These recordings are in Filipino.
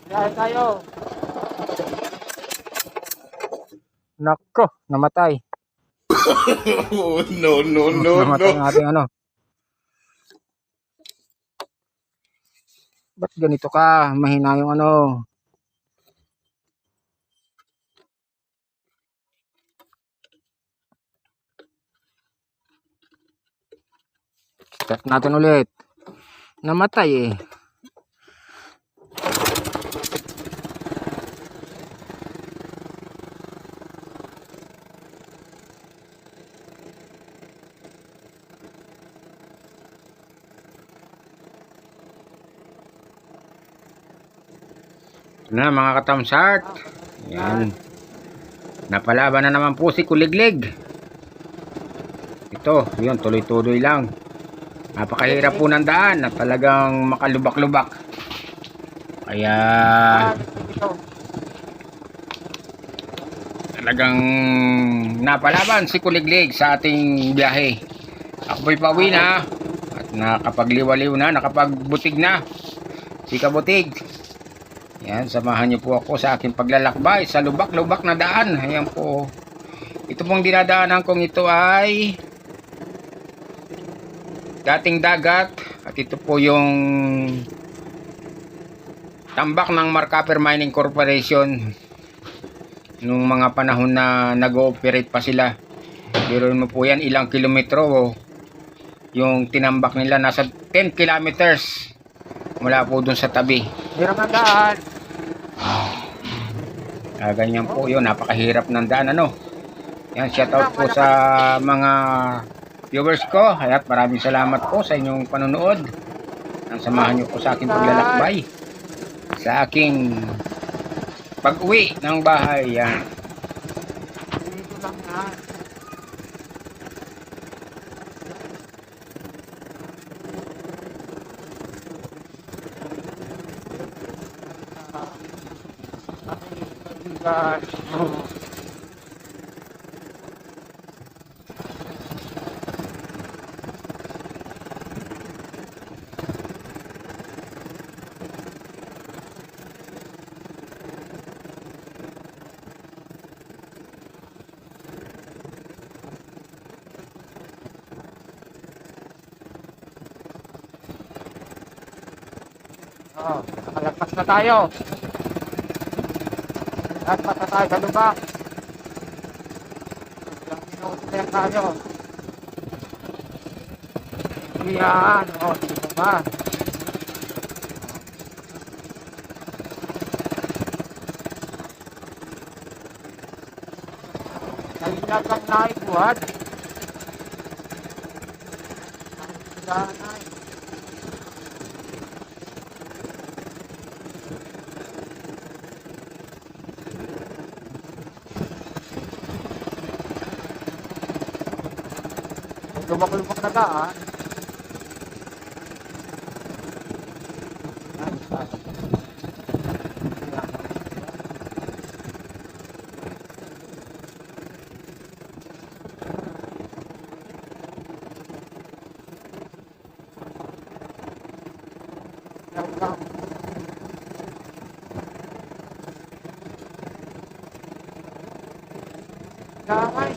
Biyahe tayo. Nako, namatay. No, no, no, Namatay no. ang ating ano. Ba't ganito ka? Mahina yung ano. Start natin ulit. Namatay eh. Ito na mga katamsart. Yan. Napalaban na naman po si Kuliglig. Ito, yun, tuloy-tuloy lang. Napakahirap po ng daan at talagang makalubak-lubak. Kaya talagang napalaban si Kuliglig sa ating biyahe. Ako'y pauwi na at nakapagliwaliw na, nakapagbutig na si Kabutig. Yan, samahan niyo po ako sa aking paglalakbay sa lubak-lubak na daan. Ayan po. Ito pong dinadaanan kong ito ay dating dagat at ito po yung tambak ng Marcaper Mining Corporation nung mga panahon na nag-ooperate pa sila. Pero mo po yan, ilang kilometro yung tinambak nila, nasa 10 kilometers mula po dun sa tabi. Hirap ng daan. Ganyan po yun, napakahirap ng daan ano. Yan, shoutout po sa mga viewers ko. At maraming salamat po sa inyong panonood. Ang samahan nyo po sa aking paglalakbay, sa aking pag-uwi ng bahay. Yan. Dito lang yan. Nakalagpas na tayo. Nakalagpas na tayo sa lubak. Ilang minuto na yan tayo. Yan. Dito ba? Kalinag lang naibuhat. Danay. Lubak-lubak na daan. Damay.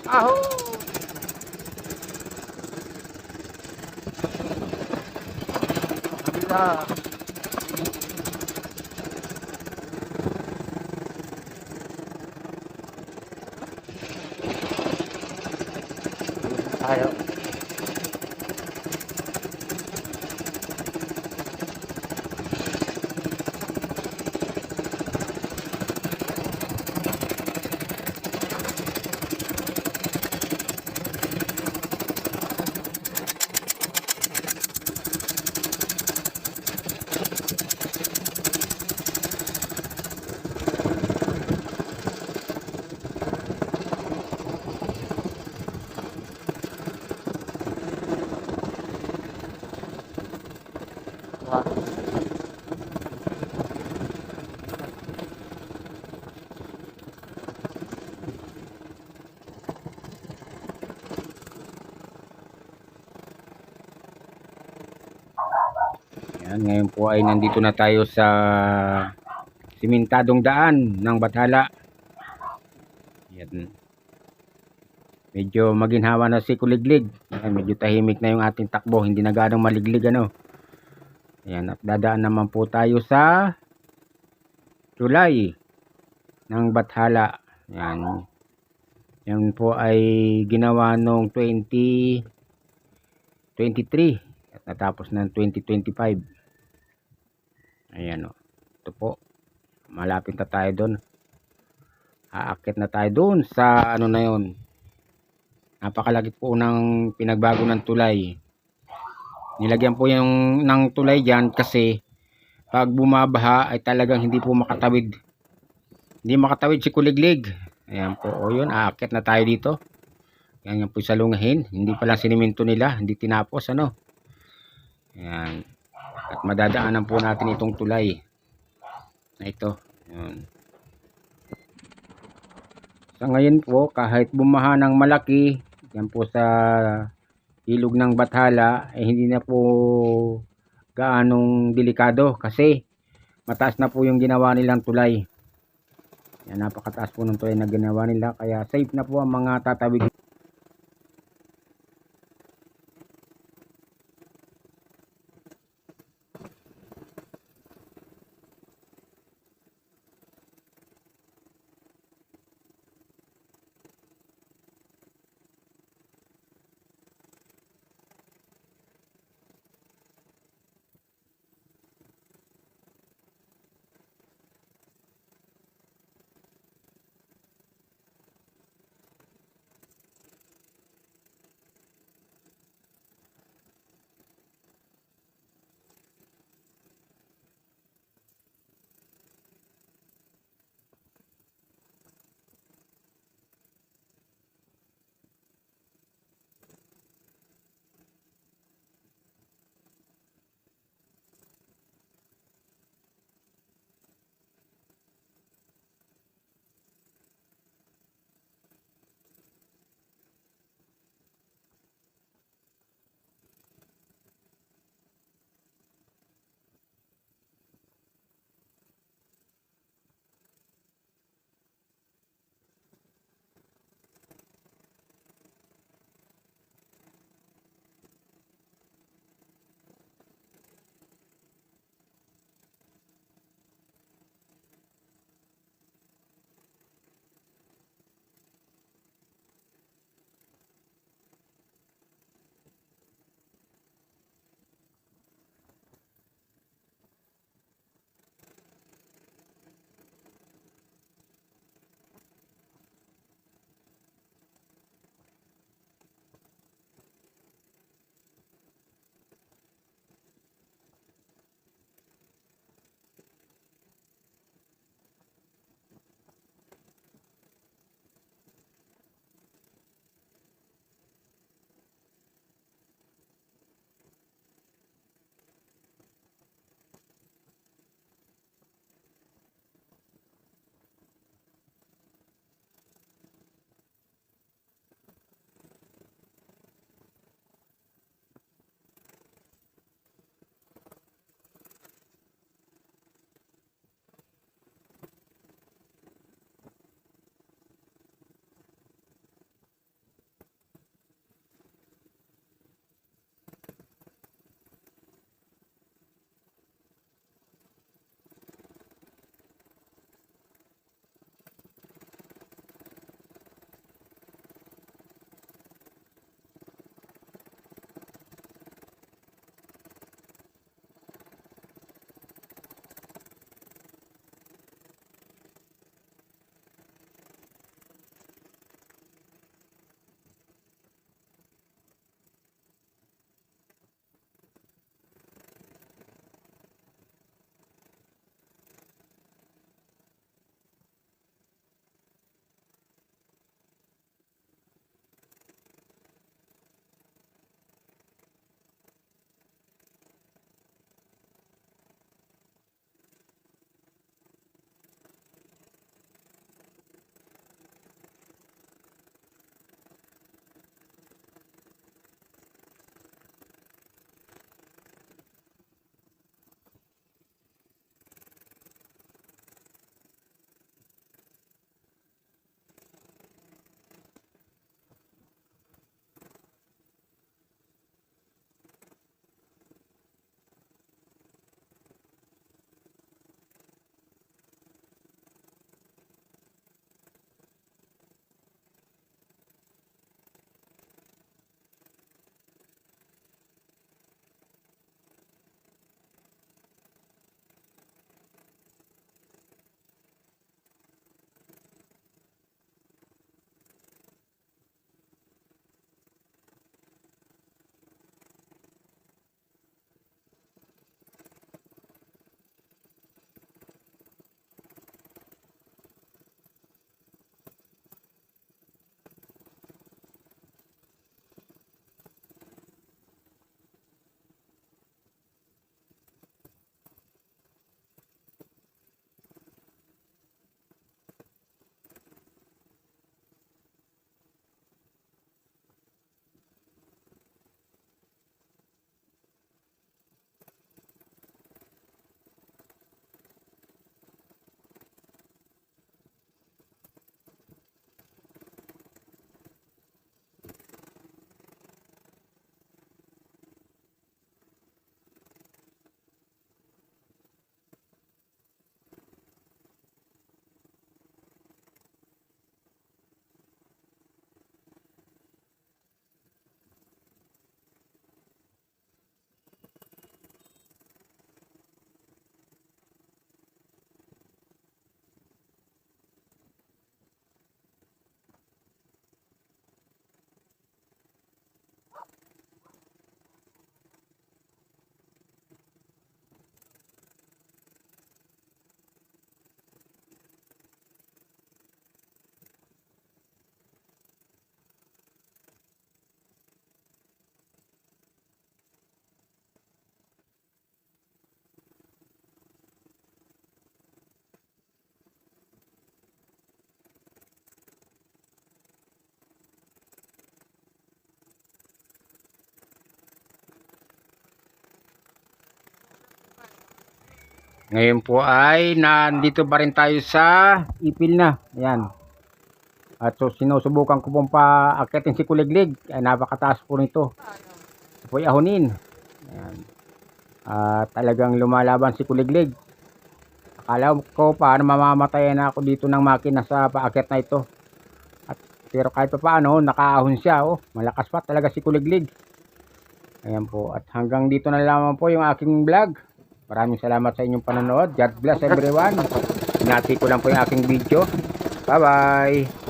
Aho! Kabila. tayo. Yan, ngayon po ay nandito na tayo sa simentadong daan ng Bathala. Yan. Medyo maginhawa na si Kuliglig. Yan, medyo tahimik na yung ating takbo, hindi na ganong maliglig ano. Yan, at dadaan naman po tayo sa tulay ng Bathala. Yan. Yan po ay ginawa noong 2023 at natapos ng 2025. Ayan o. Ito po. Malapit na tayo doon. Aakit na tayo doon sa ano na yun. Napakalaki po ng pinagbago ng tulay. Nilagyan po yung ng tulay dyan kasi pag bumabaha ay talagang hindi po makatawid. Hindi makatawid si Kuliglig. Ayan po. O yun. Aakit na tayo dito. Yan yung po sa lungahin. Hindi pa lang siniminto nila. Hindi tinapos ano. Ayan. At madadaanan po natin itong tulay na ito. Ayan. Sa ngayon po, kahit bumaha ng malaki, yan po sa ilog ng Bathala, eh hindi na po gaanong delikado kasi mataas na po yung ginawa nilang tulay. Yan, napakataas po ng tulay na ginawa nila, kaya safe na po ang mga tatawid. Ngayon po ay nandito pa rin tayo sa ipil na. Ayan. At so sinusubukan ko pong paakyatin si Kuliglig. Ay napakataas po nito. Ito po ay ahonin. Ayan. At talagang lumalaban si Kuliglig. Akala ko paano mamamatay na ako dito ng makina sa paakyat na ito. Pero kahit pa paano, nakaahon siya. Oh. Malakas pa talaga si Kuliglig. Ayan po. At hanggang dito na lamang po yung aking vlog. Maraming salamat sa inyong panonood. God bless everyone. Hinati ko lang po yung aking video. Bye-bye.